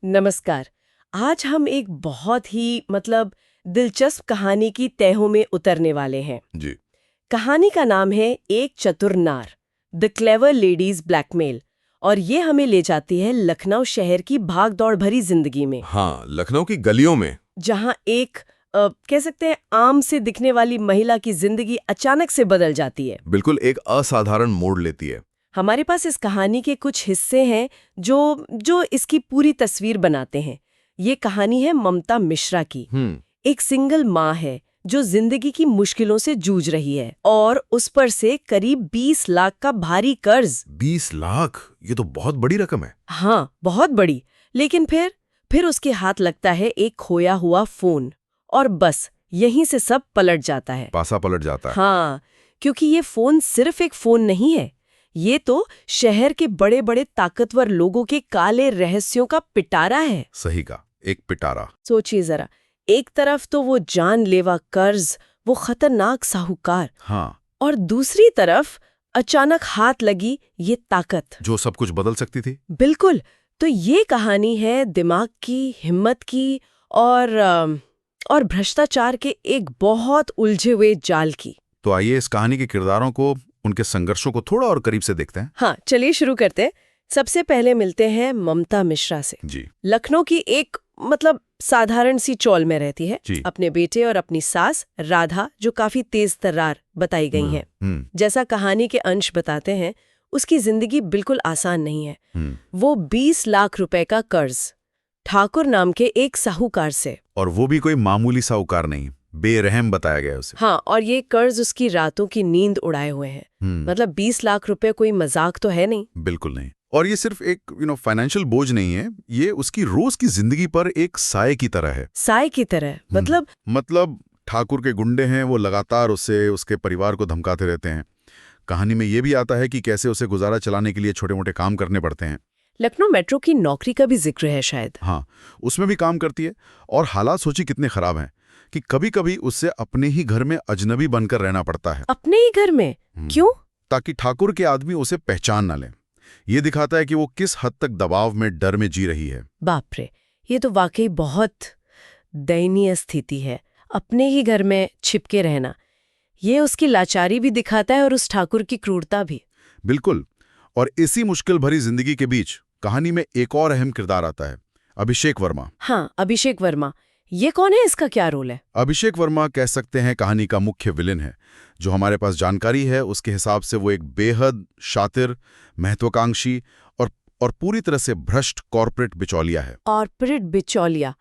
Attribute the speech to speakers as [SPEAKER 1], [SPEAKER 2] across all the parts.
[SPEAKER 1] नमस्कार। आज हम एक बहुत ही दिलचस्प कहानी की तहों में उतरने वाले हैं।
[SPEAKER 2] जी।
[SPEAKER 1] कहानी का नाम है एक चतुर नार, द क्लेवर लेडीज ब्लैकमेल, और ये हमें ले जाती है लखनऊ शहर की भागदौड़ भरी जिंदगी में,
[SPEAKER 2] हाँ, लखनऊ की गलियों में।
[SPEAKER 1] जहाँ एक कह सकते हैं आम से दिखने वाली महिला की जिंदगी अचानक से बदल जाती है।
[SPEAKER 2] बिल्कुल एक असाधारण मोड़ लेती है।
[SPEAKER 1] हमारे पास इस कहानी के कुछ हिस्से हैं जो इसकी पूरी तस्वीर बनाते हैं। ये कहानी है ममता मिश्रा की। एक सिंगल माँ है जो जिंदगी की मुश्किलों से जूझ रही है और उस पर से करीब 20 लाख का भारी कर्ज।
[SPEAKER 2] 20 लाख, ये तो बहुत बड़ी रकम है।
[SPEAKER 1] हाँ, बहुत बड़ी। लेकिन फिर उसके हाथ लगता है एक खोया हुआ फोन, और बस यहीं से सब पलट जाता है।
[SPEAKER 2] पासा पलट जाता है।
[SPEAKER 1] हाँ, क्योंकि ये फोन सिर्फ एक फोन नहीं है, ये तो शहर के बड़े बड़े ताकतवर लोगों के काले रहस्यों का पिटारा है।
[SPEAKER 2] सही का, एक पिटारा।
[SPEAKER 1] सोचिए जरा, एक तरफ तो वो जानलेवा कर्ज, वो खतरनाक साहूकार,
[SPEAKER 2] हाँ,
[SPEAKER 1] और दूसरी तरफ अचानक हाथ लगी ये ताकत
[SPEAKER 2] जो सब कुछ बदल सकती थी।
[SPEAKER 1] बिल्कुल। तो ये कहानी है दिमाग की, हिम्मत की और भ्रष्टाचार के एक बहुत उलझे हुए जाल की।
[SPEAKER 2] तो आइए इस कहानी के किरदारों को, उनके संघर्षों को थोड़ा और करीब से देखते हैं।
[SPEAKER 1] हाँ, चलिए शुरू करते हैं। सबसे पहले मिलते हैं ममता मिश्रा से।
[SPEAKER 2] जी।
[SPEAKER 1] लखनऊ की एक साधारण सी चौल में रहती है।
[SPEAKER 2] जी।
[SPEAKER 1] अपने बेटे और अपनी सास राधा, जो काफी तेज तर्रार बताई गई हैं। जैसा कहानी के अंश बताते हैं, उसकी जिंदगी बिल्कुल आसान नहीं है। वो 20 लाख रुपए का कर्ज ठाकुर नाम के एक साहूकार से,
[SPEAKER 2] और वो भी कोई मामूली साहूकार नहीं, बेरहम बताया गया उसे।
[SPEAKER 1] हाँ, और ये कर्ज उसकी रातों की नींद उड़ाए हुए हैं। 20 लाख रुपए कोई मजाक तो है नहीं।
[SPEAKER 2] बिल्कुल नहीं। और ये सिर्फ एक फाइनेंशियल बोझ नहीं है, ये उसकी रोज की जिंदगी पर एक साए की तरह है।
[SPEAKER 1] साए की तरह
[SPEAKER 2] मतलब ठाकुर के गुंडे हैं, वो लगातार उससे, उसके परिवार को धमकाते रहते हैं। कहानी में ये भी आता है कि कैसे उसे गुजारा चलाने के लिए छोटे मोटे काम करने पड़ते हैं।
[SPEAKER 1] लखनऊ मेट्रो की नौकरी का भी जिक्र है शायद।
[SPEAKER 2] हाँ, उसमें भी काम करती है। और हालात सोची कितने खराब हैं कि कभी कभी उससे अपने ही घर में अजनबी बनकर रहना पड़ता है।
[SPEAKER 1] अपने ही घर में? क्यों?
[SPEAKER 2] ताकि ठाकुर के आदमी उसे पहचान न लें। ये दिखाता है कि वो किस हद तक दबाव में, डर में जी रही है।
[SPEAKER 1] बाप रे, ये तो वाकई बहुत दयनीय स्थिति है, अपने ही घर में छिपके रहना। ये उसकी लाचारी भी दिखाता है और उस ठाकुर की क्रूरता भी।
[SPEAKER 2] बिल्कुल। और इसी मुश्किल भरी जिंदगी के बीच कहानी में एक और अहम किरदार आता है, अभिषेक वर्मा।
[SPEAKER 1] हाँ, अभिषेक वर्मा। ये कौन है, इसका क्या रोल है?
[SPEAKER 2] अभिषेक वर्मा कह सकते हैं कहानी का मुख्य विलेन है। जो हमारे पास जानकारी है उसके हिसाब से वो एक बेहद शातिर, महत्वाकांक्षी और पूरी तरह से भ्रष्ट कॉर्पोरेट बिचौलिया है।
[SPEAKER 1] कॉर्पोरेट बिचौलिया,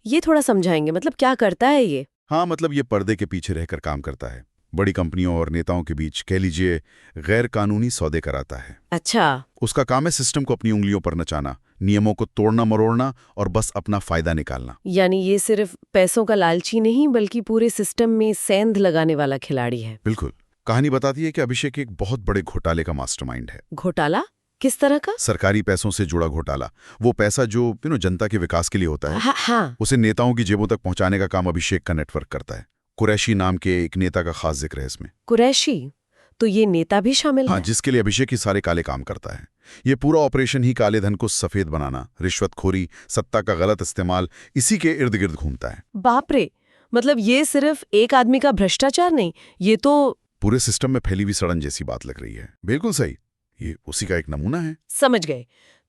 [SPEAKER 1] ये थोड़ा समझाएंगे, क्या करता है ये?
[SPEAKER 2] हाँ, ये पर्दे के पीछे रहकर काम करता है। बड़ी कंपनियों और नेताओं के बीच, कह लीजिए, गैर कानूनी सौदे कराता है।
[SPEAKER 1] अच्छा।
[SPEAKER 2] उसका काम है सिस्टम को अपनी उंगलियों पर नचाना, नियमों को तोड़ना मरोड़ना और बस अपना फायदा निकालना।
[SPEAKER 1] यानी ये सिर्फ पैसों का लालची नहीं, बल्कि पूरे सिस्टम में सेंध लगाने वाला खिलाड़ी है।
[SPEAKER 2] बिल्कुल। कहानी बताती है कि अभिषेक एक बहुत बड़े घोटाले का मास्टरमाइंड है।
[SPEAKER 1] घोटाला? किस तरह का?
[SPEAKER 2] सरकारी पैसों से जुड़ा घोटाला। वो पैसा जो जनता के विकास के लिए होता है,
[SPEAKER 1] हाँ।
[SPEAKER 2] उसे नेताओं की जेबों तक पहुंचाने का काम अभिषेक का नेटवर्क करता है। कुरैशी नाम के एक नेता का खास जिक्र है इसमें।
[SPEAKER 1] कुरैशी? तो ये नेता भी शामिल है?
[SPEAKER 2] हाँ, जिसके लिए अभिषेक ही सारे काले काम करता है। ये पूरा ऑपरेशन ही काले धन को सफेद बनाना, रिश्वतखोरी, सत्ता का गलत इस्तेमाल, इसी के इर्द गिर्द घूमता है।
[SPEAKER 1] बाप रे, ये सिर्फ एक आदमी का भ्रष्टाचार नहीं, ये तो
[SPEAKER 2] पूरे सिस्टम में फैली हुई सड़न जैसी बात लग रही है। बिल्कुल सही, ये उसी का एक नमूना है।
[SPEAKER 1] समझ गए।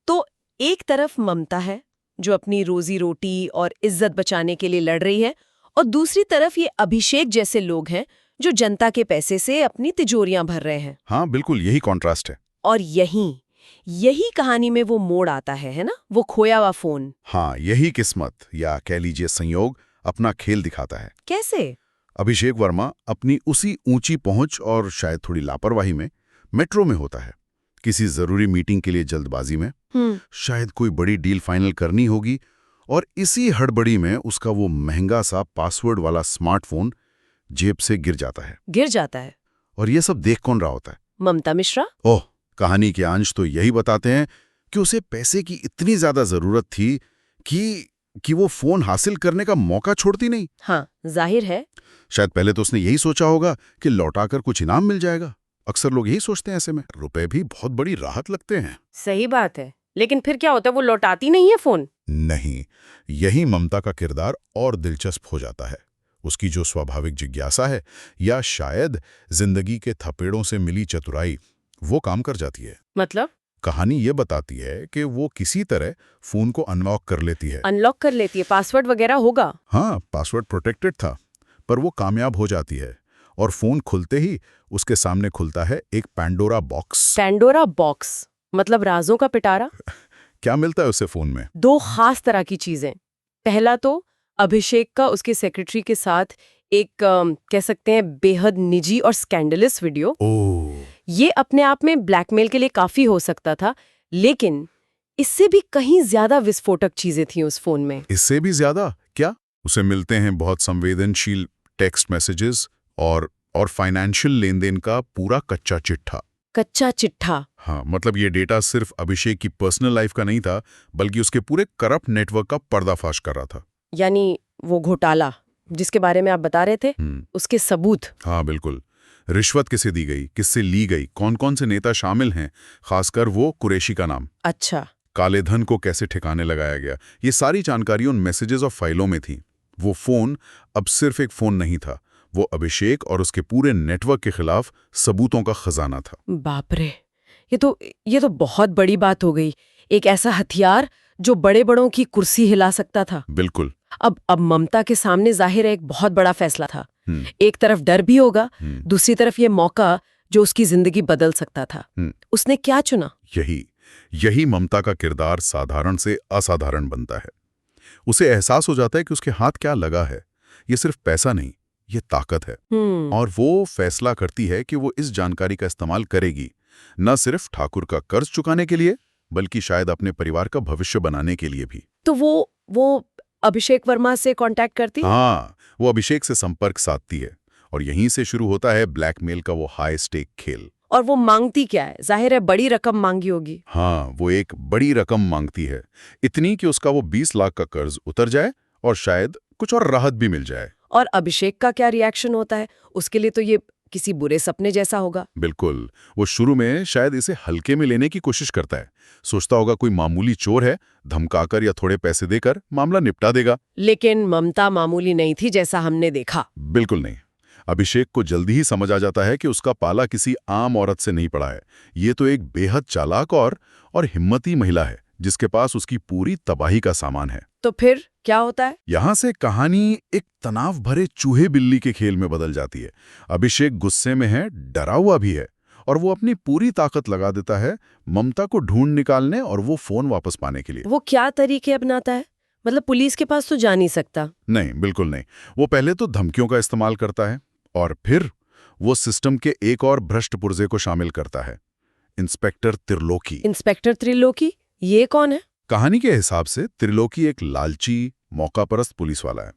[SPEAKER 1] तो एक तरफ ममता है जो अपनी रोजी रोटी और इज्जत बचाने के लिए लड़ रही है, और दूसरी तरफ ये अभिषेक जैसे लोग हैं जो जनता के पैसे से अपनी तिजोरियां भर रहे हैं।
[SPEAKER 2] हाँ, बिल्कुल यही कॉन्ट्रास्ट है।
[SPEAKER 1] और यही कहानी में वो मोड़ आता है ना, वो खोया हुआ फोन।
[SPEAKER 2] हाँ, यही किस्मत या कह लीजिए संयोग अपना खेल दिखाता है।
[SPEAKER 1] कैसे?
[SPEAKER 2] अभिषेक वर्मा अपनी उसी ऊंची पहुंच और शायद थोड़ी लापरवाही में मेट्रो में होता है, किसी जरूरी मीटिंग के लिए जल्दबाजी में, शायद कोई बड़ी डील फाइनल करनी होगी, और इसी हड़बड़ी में उसका वो महंगा सा पासवर्ड वाला स्मार्टफोन जेब से गिर जाता है। और ये सब देख कौन रहा होता है?
[SPEAKER 1] ममता मिश्रा।
[SPEAKER 2] ओह, कहानी के अंश तो यही बताते हैं कि उसे पैसे की इतनी ज्यादा जरूरत थी कि वो फोन हासिल करने का मौका छोड़ती नहीं।
[SPEAKER 1] हाँ, जाहिर है।
[SPEAKER 2] शायद पहले तो उसने यही सोचा होगा कि लौटाकर कुछ इनाम मिल जाएगा। अक्सर लोग यही सोचते हैं, ऐसे में रुपए भी बहुत बड़ी राहत लगते हैं।
[SPEAKER 1] सही बात है, लेकिन फिर क्या होता है, वो लौटाती नहीं है फोन।
[SPEAKER 2] नहीं, यही ममता का किरदार और दिलचस्प हो जाता है। उसकी जो स्वाभाविक जिज्ञासा है या शायद जिंदगी के थपेड़ों से मिली चतुराई, वो काम कर जाती है।
[SPEAKER 1] मतलब
[SPEAKER 2] कहानी ये बताती है कि वो किसी तरह फोन को अनलॉक कर लेती है।
[SPEAKER 1] अनलॉक कर लेती है, पासवर्ड वगैरह होगा?
[SPEAKER 2] हाँ, पासवर्ड प्रोटेक्टेड था, पर वो कामयाब हो जाती है और फोन खुलते ही उसके सामने खुलता है एक पैंडोरा बॉक्स।
[SPEAKER 1] पैंडोरा बॉक्स मतलब राजों का पिटारा?
[SPEAKER 2] क्या मिलता है उसे फोन में?
[SPEAKER 1] दो खास तरह की चीजें। पहला तो अभिषेक का उसके सेक्रेटरी के साथ एक कह सकते हैं बेहद निजी और स्कैंडलस वीडियो।
[SPEAKER 2] ओह,
[SPEAKER 1] ये अपने आप में ब्लैकमेल के लिए काफी हो सकता था, लेकिन इससे भी कहीं ज्यादा विस्फोटक चीजें थी उस फोन में।
[SPEAKER 2] इससे भी ज्यादा क्या? उसे मिलते हैं बहुत संवेदनशील टेक्स्ट मैसेजेस और फाइनेंशियल लेन देन का पूरा कच्चा चिट्ठा।
[SPEAKER 1] कच्चा चिट्ठा?
[SPEAKER 2] हाँ, मतलब ये डेटा सिर्फ अभिषेक की पर्सनल लाइफ का नहीं था, बल्कि उसके पूरे करप्ट नेटवर्क का पर्दाफाश कर रहा था।
[SPEAKER 1] यानी वो घोटाला जिसके बारे में आप बता रहे थे, उसके सबूत।
[SPEAKER 2] हाँ बिल्कुल। रिश्वत किसे दी गई, किससे ली गई, कौन कौन से नेता शामिल हैं, खासकर वो कुरैशी का नाम।
[SPEAKER 1] अच्छा।
[SPEAKER 2] काले धन को कैसे ठिकाने लगाया गया, ये सारी जानकारी उन मैसेजेस और फाइलों में थी। वो फोन अब सिर्फ एक फोन नहीं था, वो अभिषेक और उसके पूरे नेटवर्क के खिलाफ सबूतों का खजाना था।
[SPEAKER 1] बाप रे, ये तो बहुत बड़ी बात हो गई। एक ऐसा हथियार जो बड़े बड़ों की कुर्सी हिला सकता था।
[SPEAKER 2] बिल्कुल।
[SPEAKER 1] अब ममता के सामने जाहिर है एक बहुत बड़ा फैसला था। एक तरफ डर भी होगा, दूसरी तरफ ये मौका जो उसकी जिंदगी बदल सकता था। उसने क्या चुना?
[SPEAKER 2] यही ममता का किरदार साधारण से असाधारण बनता है। उसे एहसास हो जाता है कि उसके हाथ क्या लगा है। ये सिर्फ पैसा नहीं, ये ताकत है। और वो फैसला करती है कि वो इस जानकारी का इस्तेमाल करेगी, न सिर्फ ठाकुर का कर्ज चुकाने के लिए, बल्कि शायद अपने परिवार का भविष्य बनाने के लिए भी।
[SPEAKER 1] तो वो अभिषेक वर्मा से कांटेक्ट करती?
[SPEAKER 2] हाँ, वो अभिषेक से संपर्क साधती है और यहीं से शुरू होता है ब्लैकमेल का वो हाई स्टेक खेल।
[SPEAKER 1] और वो मांगती क्या है? जाहिर है बड़ी रकम मांगी होगी।
[SPEAKER 2] हाँ, वो एक बड़ी रकम मांगती है, इतनी कि उसका वो 20 लाख का कर्ज उतर जाए और शायद कुछ और राहत भी मिल जाए।
[SPEAKER 1] और अभिषेक का क्या रिएक्शन होता है? उसके लिए तो ये किसी बुरे सपने जैसा होगा।
[SPEAKER 2] बिल्कुल। वो शुरू में शायद इसे हल्के में लेने की कोशिश करता है, सोचता होगा कोई मामूली चोर है, धमकाकर या थोड़े पैसे देकर मामला निपटा देगा।
[SPEAKER 1] लेकिन ममता मामूली नहीं थी, जैसा हमने देखा।
[SPEAKER 2] बिल्कुल नहीं। अभिषेक को जल्दी ही समझ आ जाता है कि उसका पाला किसी आम औरत से नहीं पड़ा है। ये तो एक बेहद चालाक और हिम्मती महिला है, जिसके पास उसकी पूरी तबाही का सामान है।
[SPEAKER 1] तो फिर क्या होता है?
[SPEAKER 2] यहां से कहानी एक तनाव भरे चूहे बिल्ली के खेल में बदल जाती है। अभिषेक गुस्से में है, डरा हुआ भी है, और वो अपनी पूरी ताकत लगा देता है ममता को ढूंढ निकालने और वो फोन वापस पाने के लिए।
[SPEAKER 1] वो क्या तरीके अपनाता है? मतलब पुलिस के पास तो जा नहीं सकता।
[SPEAKER 2] नहीं, बिल्कुल नहीं। वो पहले तो धमकियों का इस्तेमाल करता है और फिर वो सिस्टम के एक और भ्रष्ट पुर्जे को शामिल करता है, इंस्पेक्टर त्रिलोकी।
[SPEAKER 1] इंस्पेक्टर त्रिलोकी? ये कौन है?
[SPEAKER 2] कहानी के हिसाब से त्रिलोकी एक लालची, मौकापरस्त पुलिस वाला है,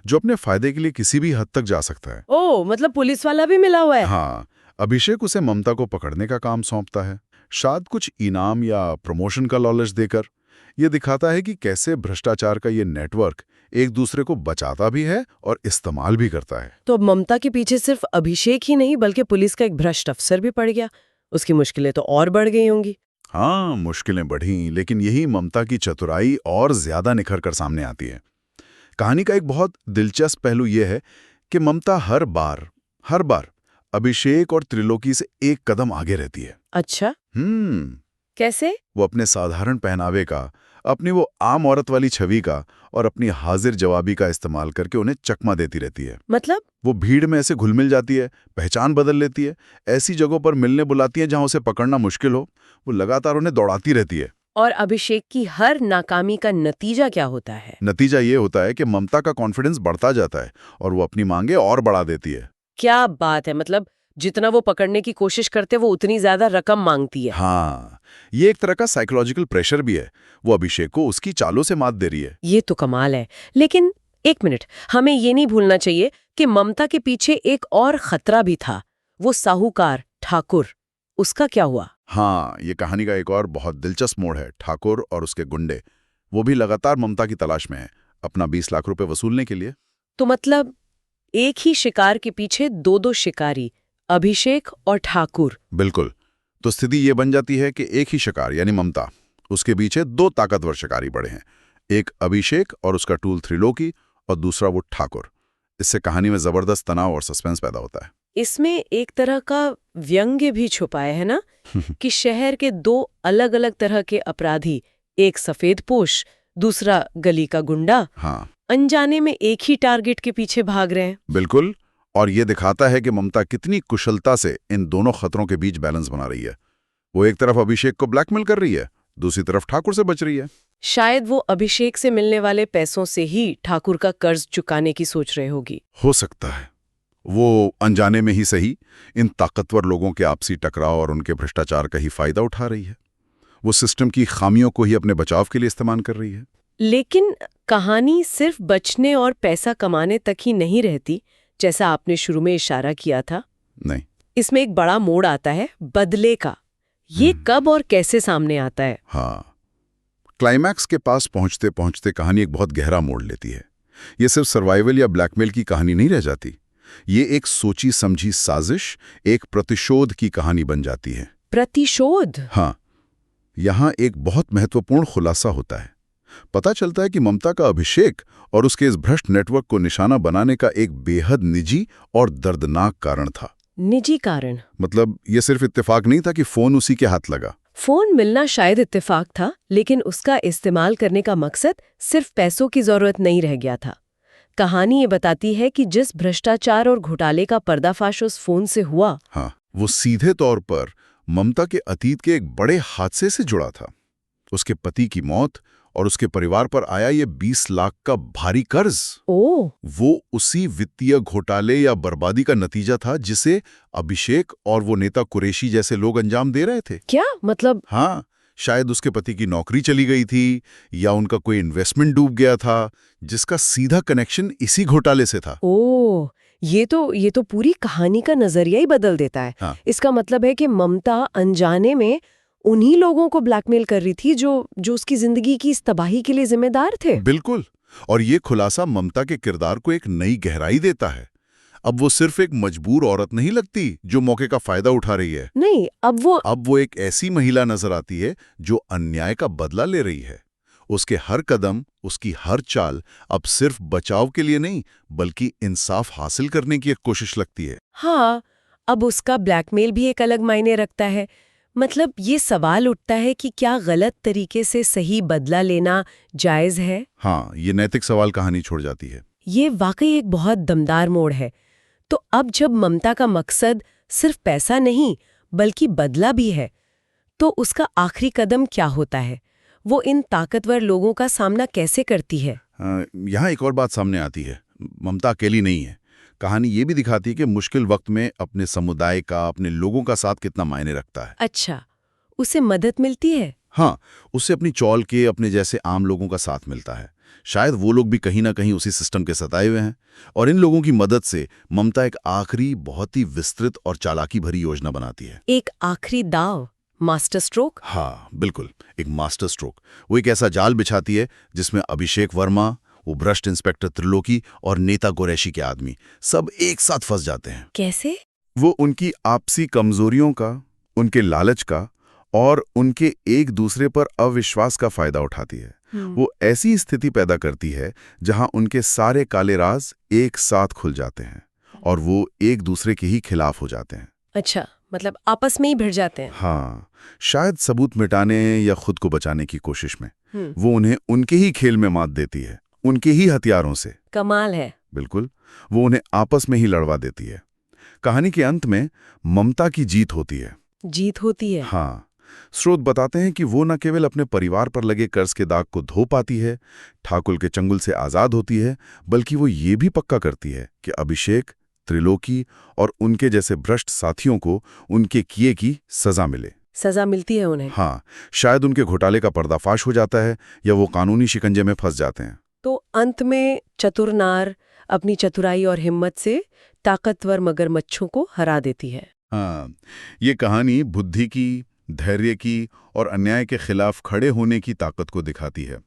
[SPEAKER 2] जो अपने फायदे के लिए किसी भी हद तक जा सकता है।
[SPEAKER 1] ओह, मतलब पुलिस वाला भी मिला हुआ है?
[SPEAKER 2] हाँ, अभिषेक उसे ममता को पकड़ने का काम सौंपता है, शायद कुछ इनाम या प्रमोशन का लालच देकर। ये दिखाता है कि कैसे भ्रष्टाचार का ये नेटवर्क एक दूसरे को बचाता भी है और इस्तेमाल भी करता है।
[SPEAKER 1] तो अब ममता के पीछे सिर्फ अभिषेक ही नहीं, बल्कि पुलिस का एक भ्रष्ट अफसर भी पड़ गया। उसकी मुश्किलें तो और बढ़ गई होंगी।
[SPEAKER 2] हाँ, मुश्किलें बढ़ी, लेकिन यही ममता की चतुराई और ज्यादा निखर कर सामने आती है। कहानी का एक बहुत दिलचस्प पहलू यह है कि ममता हर बार अभिषेक और त्रिलोकी से एक कदम आगे रहती है।
[SPEAKER 1] अच्छा, कैसे?
[SPEAKER 2] वो अपने साधारण पहनावे का, अपनी वो आम औरत वाली छवि का और अपनी हाजिर जवाबी का इस्तेमाल करके उन्हें चकमा देती रहती है।
[SPEAKER 1] मतलब?
[SPEAKER 2] वो भीड़ में ऐसे घुल मिल जाती है, पहचान बदल लेती है, ऐसी जगहों पर मिलने बुलाती है जहां उसे पकड़ना मुश्किल हो। वो लगातार उन्हें दौड़ाती रहती है।
[SPEAKER 1] और अभिषेक की हर नाकामी का नतीजा क्या होता है?
[SPEAKER 2] नतीजा ये होता है कि ममता का कॉन्फिडेंस बढ़ता जाता है और वो अपनी मांगे और बढ़ा देती है।
[SPEAKER 1] क्या बात है! मतलब जितना वो पकड़ने की कोशिश करते वो उतनी ज्यादा रकम मांगती है।
[SPEAKER 2] हाँ, ये एक तरह का साइकोलॉजिकल प्रेशर भी है। वो अभिषेक को उसकी चालों से मात दे रही है।
[SPEAKER 1] ये तो कमाल है। लेकिन एक मिनट, हमें ये नहीं भूलना चाहिए कि ममता के पीछे एक और खतरा भी था, वो साहूकार ठाकुर। उसका क्या हुआ?
[SPEAKER 2] हाँ, ये कहानी का एक और बहुत दिलचस्प मोड़ है। ठाकुर और उसके गुंडे, वो भी लगातार ममता की तलाश में है, अपना 20 लाख रुपए वसूलने के लिए।
[SPEAKER 1] तो मतलब एक ही शिकार के पीछे दो शिकारी, अभिषेक और ठाकुर।
[SPEAKER 2] बिल्कुल। तो स्थिति ये बन जाती है कि एक ही शिकार यानी ममता, उसके पीछे दो ताकतवर शिकारी पड़े हैं। एक अभिषेक और उसका टूल त्रिलोकी, और दूसरा वो ठाकुर। इससे कहानी में जबरदस्त तनाव और सस्पेंस पैदा होता है।
[SPEAKER 1] इसमें एक तरह का व्यंग्य भी छुपा है ना कि शहर के दो अलग अलग तरह के अपराधी, एक सफेद पोश, दूसरा गली का गुंडा,
[SPEAKER 2] हाँ,
[SPEAKER 1] अनजाने में एक ही टारगेट के पीछे भाग रहे हैं।
[SPEAKER 2] बिल्कुल। और ये दिखाता है कि ममता कितनी कुशलता से इन दोनों खतरों के बीच बैलेंस बना रही है। वो एक तरफ अभिषेक को ब्लैकमेल कर रही है, दूसरी तरफ ठाकुर से बच रही है।
[SPEAKER 1] शायद वो अभिषेक से मिलने वाले पैसों से ही ठाकुर का कर्ज चुकाने की सोच रहे होगी।
[SPEAKER 2] हो सकता है वो अनजाने में ही सही इन ताकतवर लोगों के आपसी टकराव और उनके भ्रष्टाचार का ही फायदा उठा रही है। वो सिस्टम की खामियों को ही अपने बचाव के लिए इस्तेमाल कर रही है।
[SPEAKER 1] लेकिन कहानी सिर्फ बचने और पैसा कमाने तक ही नहीं रहती, जैसा आपने शुरू में इशारा किया था।
[SPEAKER 2] नहीं,
[SPEAKER 1] इसमें एक बड़ा मोड़ आता है बदले का। ये कब और कैसे सामने आता है?
[SPEAKER 2] हाँ, क्लाइमैक्स के पास पहुंचते पहुंचते कहानी एक बहुत गहरा मोड़ लेती है। ये सिर्फ सर्वाइवल या ब्लैकमेल की कहानी नहीं रह जाती। ये एक सोची समझी साजिश, एक प्रतिशोध की कहानी बन जाती है।
[SPEAKER 1] प्रतिशोध?
[SPEAKER 2] हाँ, यहाँ एक बहुत महत्वपूर्ण खुलासा होता है। पता चलता है कि ममता का अभिषेक और उसके इस भ्रष्ट नेटवर्क को निशाना बनाने का एक बेहद निजी और दर्दनाक कारण था।
[SPEAKER 1] निजी कारण?
[SPEAKER 2] मतलब ये सिर्फ इत्तेफाक नहीं था कि फोन उसी के हाथ लगा।
[SPEAKER 1] फोन मिलना शायद इत्तेफाक था, लेकिन उसका इस्तेमाल करने का मकसद सिर्फ पैसों की जरूरत नहीं रह गया था। कहानी ये बताती है कि जिस भ्रष्टाचार और घोटाले का पर्दाफाश उस फोन से हुआ,
[SPEAKER 2] हाँ, वो सीधे तौर पर ममता के अतीत के एक बड़े हादसे से जुड़ा था। उसके पति की मौत और उसके परिवार पर आया ये 20 लाख का भारी कर्ज, वो उसी वित्तीय घोटाले या बर्बादी का नतीजा था जिसे अभिषेक और वो नेता कुरैशी जैसे लोग अंजाम दे रहे थे।
[SPEAKER 1] क्या मतलब?
[SPEAKER 2] हाँ, शायद उसके पति की नौकरी चली गई थी या उनका कोई इन्वेस्टमेंट डूब गया था, जिसका सीधा कनेक्शन इसी घोटाले से था।
[SPEAKER 1] ये तो पूरी कहानी का नजरिया ही बदल देता है।
[SPEAKER 2] हाँ।
[SPEAKER 1] इसका मतलब है कि ममता अनजाने में उन्हीं लोगों को ब्लैकमेल कर रही थी जो उसकी जिंदगी की इस तबाही के लिए जिम्मेदार थे।
[SPEAKER 2] बिल्कुल। और ये खुलासा ममता के किरदार को एक नई गहराई देता है। अब वो सिर्फ एक मजबूर औरत नहीं लगती जो मौके का फायदा उठा रही है।
[SPEAKER 1] नहीं, अब वो
[SPEAKER 2] एक ऐसी महिला नजर आती है जो अन्याय का बदला ले रही है। उसके हर कदम, उसकी हर चाल अब सिर्फ बचाव के लिए नहीं, बल्कि इंसाफ हासिल करने की एक कोशिश लगती है।
[SPEAKER 1] हाँ, अब उसका ब्लैकमेल भी एक अलग मायने रखता है। मतलब ये सवाल उठता है कि क्या गलत तरीके से सही बदला लेना जायज है?
[SPEAKER 2] हाँ, ये नैतिक सवाल कहानी छोड़ जाती है।
[SPEAKER 1] ये वाकई एक बहुत दमदार मोड़ है। तो अब जब ममता का मकसद सिर्फ पैसा नहीं बल्कि बदला भी है, तो उसका आखिरी कदम क्या होता है? वो इन ताकतवर लोगों का सामना कैसे करती है?
[SPEAKER 2] यहाँ एक और बात सामने आती है। ममता अकेली नहीं है। कहानी ये भी दिखाती है कि मुश्किल वक्त में अपने समुदाय का, अपने लोगों का साथ कितना मायने रखता है।
[SPEAKER 1] अच्छा, उसे मदद मिलती है?
[SPEAKER 2] हाँ, उससे अपनी चौल के, अपने जैसे आम लोगों का साथ मिलता है। शायद वो लोग भी कहीं ना कहीं उसी सिस्टम के सताए हुए हैं, और इन लोगों की मदद से ममता एक आखिरी बहुत ही विस्तृत और चालाकी भरी योजना बनाती है।
[SPEAKER 1] एक आखिरी दाव, मास्टर स्ट्रोक?
[SPEAKER 2] हाँ, बिल्कुल, एक मास्टर स्ट्रोक। वो एक ऐसा जाल बिछाती है जिसमें अभिषेक वर्मा, वो भ्रष्ट इंस्पेक्टर त्रिलोकी और नेता कुरैशी के आदमी सब एक साथ फंस जाते हैं।
[SPEAKER 1] कैसे?
[SPEAKER 2] वो उनकी आपसी कमजोरियों का, उनके लालच का और उनके एक दूसरे पर अविश्वास का फायदा उठाती है। वो ऐसी स्थिति पैदा करती है जहां उनके सारे काले राज एक साथ खुल जाते हैं और वो एक दूसरे के ही खिलाफ हो जाते हैं।
[SPEAKER 1] अच्छा, मतलब आपस में ही भिड़ जाते हैं।
[SPEAKER 2] हाँ, शायद सबूत मिटाने या खुद को बचाने की कोशिश में वो उन्हें उनके ही खेल में मात देती है, उनके ही हथियारों से।
[SPEAKER 1] कमाल है।
[SPEAKER 2] बिल्कुल, वो उन्हें आपस में ही लड़वा देती है। कहानी के अंत में ममता की जीत होती है।
[SPEAKER 1] जीत होती है?
[SPEAKER 2] हाँ, स्रोत बताते हैं कि वो न केवल अपने परिवार पर लगे कर्ज के दाग को धो पाती है, ठाकुर के चंगुल से आजाद होती है, बल्कि वो ये भी पक्का करती है कि अभिषेक, त्रिलोकी और उनके जैसे भ्रष्ट साथियों को उनके किए की सजा मिले।
[SPEAKER 1] सजा मिलती है उन्हें?
[SPEAKER 2] हाँ, शायद उनके घोटाले का पर्दाफाश हो जाता है या वो कानूनी शिकंजे में फंस जाते हैं।
[SPEAKER 1] तो अंत में चतुर नार अपनी चतुराई और हिम्मत से ताकतवर मगरमच्छों को हरा देती है।
[SPEAKER 2] हाँ, ये कहानी बुद्धि की, धैर्य की और अन्याय के खिलाफ खड़े होने की ताकत को दिखाती है।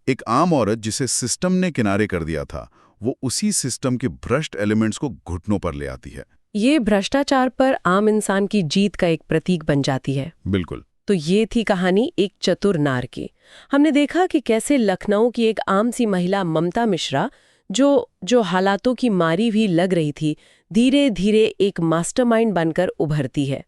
[SPEAKER 2] एक आम औरत जिसे सिस्टम ने किनारे कर दिया था, वो उसी सिस्टम के भ्रष्ट एलिमेंट्स को घुटनों पर ले आती है।
[SPEAKER 1] ये भ्रष्टाचार पर आम इंसान की जीत का एक प्रतीक बन जाती है।
[SPEAKER 2] बिल्कुल।
[SPEAKER 1] तो ये थी कहानी एक चतुर नार की। हमने देखा कि कैसे लखनऊ की एक आम सी महिला ममता मिश्रा, जो हालातों की मारी भी लग रही थी, धीरे धीरे एक मास्टरमाइंड बनकर उभरती है।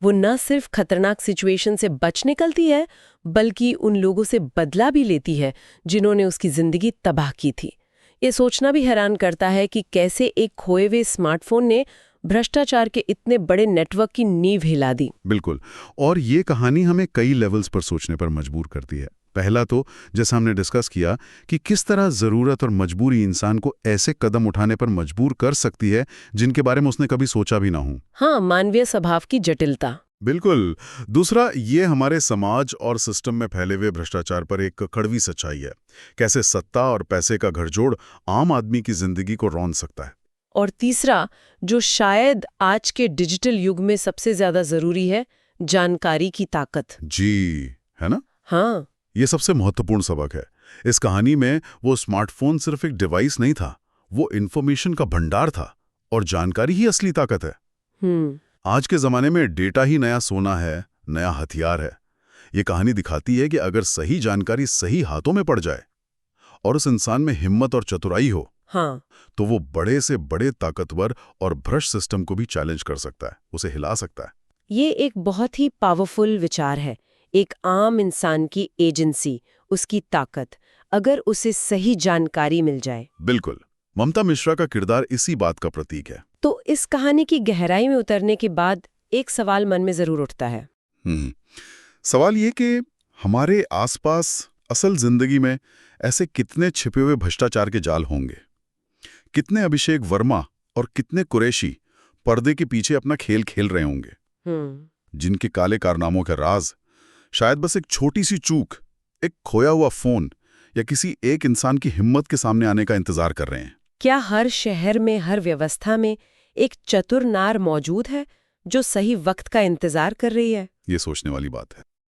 [SPEAKER 1] वो न सिर्फ खतरनाक सिचुएशन से बच निकलती है, बल्कि उन लोगों से बदला भी लेती है जिन्होंने उसकी जिंदगी तबाह की थी। ये सोचना भी हैरान करता है कि कैसे एक खोए हुए स्मार्टफोन ने भ्रष्टाचार के इतने बड़े नेटवर्क की नींव हिला दी।
[SPEAKER 2] बिल्कुल। और ये कहानी हमें कई लेवल्स पर सोचने पर मजबूर करती है। पहला तो जैसा हमने डिस्कस किया कि किस तरह जरूरत और मजबूरी इंसान को ऐसे कदम उठाने पर मजबूर कर सकती है जिनके बारे में उसने कभी सोचा भी ना हो।
[SPEAKER 1] हाँ, मानवीय स्वभाव की जटिलता।
[SPEAKER 2] बिल्कुल। दूसरा, ये हमारे समाज और सिस्टम में फैले हुए भ्रष्टाचार पर एक कड़वी सच्चाई है। कैसे सत्ता और पैसे का घरजोड़ आम आदमी की जिंदगी को रौंद सकता है।
[SPEAKER 1] और तीसरा, जो शायद आज के डिजिटल युग में सबसे ज्यादा जरूरी है, जानकारी की ताकत।
[SPEAKER 2] जी, है ना?
[SPEAKER 1] हाँ,
[SPEAKER 2] ये सबसे महत्वपूर्ण सबक है। इस कहानी में वो स्मार्टफोन सिर्फ एक डिवाइस नहीं था, वो इन्फॉर्मेशन का भंडार था, और जानकारी ही असली ताकत है। आज के जमाने में डेटा ही नया सोना है, नया हथियार है। ये कहानी दिखाती है कि अगर सही जानकारी सही हाथों में पड़ जाए और उस इंसान में हिम्मत और चतुराई हो,
[SPEAKER 1] हाँ,
[SPEAKER 2] तो वो बड़े से बड़े ताकतवर और भ्रष्ट सिस्टम को भी चैलेंज कर सकता है, उसे हिला सकता है।
[SPEAKER 1] ये एक बहुत ही पावरफुल विचार है। एक आम इंसान की एजेंसी, उसकी ताकत, अगर उसे सही जानकारी मिल जाए।
[SPEAKER 2] बिल्कुल। ममता मिश्रा का किरदार इसी बात का प्रतीक है।
[SPEAKER 1] तो इस कहानी की गहराई में उतरने के बाद एक सवाल मन में जरूर उठता है।
[SPEAKER 2] सवाल ये कि हमारे आसपास असल जिंदगी में ऐसे कितने छिपे हुए भ्रष्टाचार के जाल होंगे? कितने अभिषेक वर्मा और कितने कुरैशी पर्दे के पीछे अपना खेल खेल रहे होंगे, जिनके काले कारनामों के राज शायद बस एक छोटी सी चूक, एक खोया हुआ फोन या किसी एक इंसान की हिम्मत के सामने आने का इंतजार कर रहे हैं।
[SPEAKER 1] क्या हर शहर में, हर व्यवस्था में एक चतुर नार मौजूद है जो सही वक्त का इंतजार कर रही है?
[SPEAKER 2] ये सोचने वाली बात है।